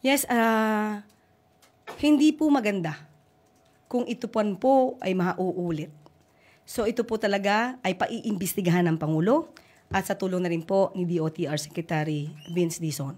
Yes, hindi po maganda kung ito po ay mauulit. So ito po talaga ay paiimbestigahan ng Pangulo at sa tulong na rin po ni DOTR Secretary Vince Dizon.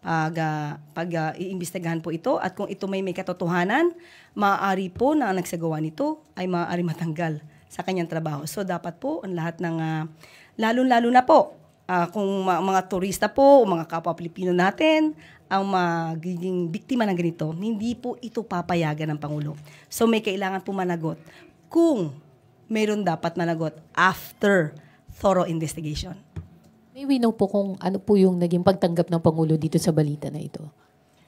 Pag iimbestigahan po ito at kung ito may katotohanan, maaari po na ang nagsagawa nito ay maaari matanggal sa kanyang trabaho. So dapat po ang lahat ng, lalo-lalo na po, kung mga turista po, mga kapwa Pilipino natin, ang magiging biktima ng ganito, hindi po ito papayagan ng Pangulo. So may kailangan po managot kung mayroon dapat managot after thorough investigation. May we know po kung ano po yung naging pagtanggap ng Pangulo dito sa balita na ito?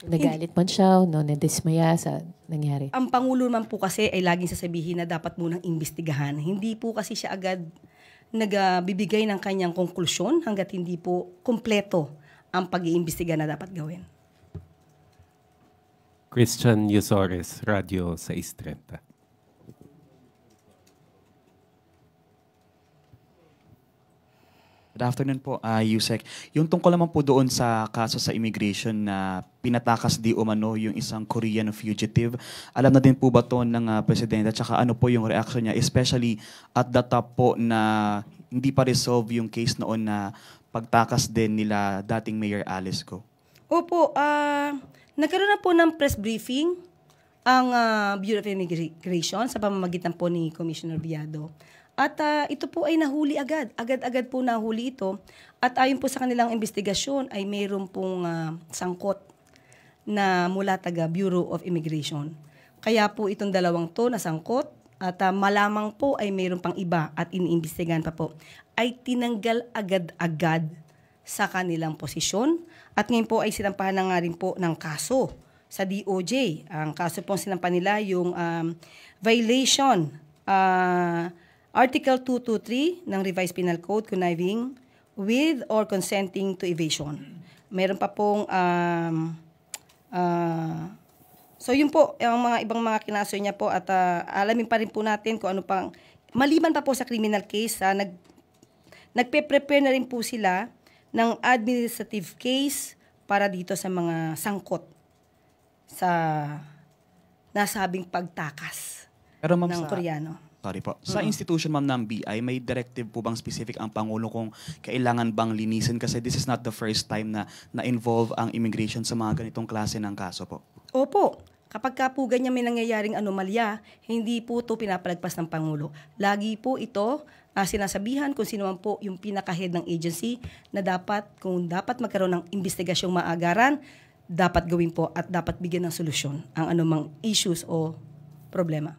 Nagalit man siya o nadismaya sa nangyari? Ang Pangulo man po kasi ay laging sasabihin na dapat munang imbestigahan. Hindi po kasi siya agad nagbibigay ng kanyang konklusyon hanggat hindi po kumpleto ang pag-iimbestiga na dapat gawin. Christian Yusores, Radio 630. Good afternoon po, Yusek. Yung tungkol naman po doon sa kaso sa immigration na pinatakas di umano yung isang Korean fugitive, alam na din po ba to ng Presidente at saka ano po yung reaction niya, especially at the top po na hindi pa resolve yung case noon na pagtakas din nila dating Mayor Alice Go? Opo, nagkaroon na po ng press briefing ang Bureau of Immigration sa pamamagitan po ni Commissioner Viado. At ito po ay nahuli agad. Agad-agad po nahuli ito. At ayon po sa kanilang investigasyon ay mayroon pong sangkot na mula taga Bureau of Immigration. Kaya po itong dalawang to na sangkot at malamang po ay mayroon pang iba at iniimbestigahan pa po, ay tinanggal agad-agad sa kanilang posisyon. At ngayon po ay sinampahan na nga rin po ng kaso sa DOJ. Ang kaso po sinampahan nila yung violation Article 223 ng Revised Penal Code, conniving with or consenting to evasion. Meron pa pong, so yun po, ang mga ibang mga kinaso niya po at alamin pa rin po natin kung ano pang, maliban pa po sa criminal case, nagpe-prepare na rin po sila ng administrative case para dito sa mga sangkot sa nasabing pagtakas ng Koreano. Sorry po. Sa institution, ma'am, ng BI, may directive po bang specific ang Pangulo kung kailangan bang linisin? Kasi this is not the first time na na-involve ang immigration sa mga ganitong klase ng kaso po. Opo. Kapag ka po ganyan may nangyayaring anomalya, hindi po ito pinapalagpas ng Pangulo. Lagi po ito sinasabihan kung sino man po yung pinaka-head ng agency na dapat, kung dapat magkaroon ng investigasyong maagaran, dapat gawin po at dapat bigyan ng solusyon ang anumang issues o problema.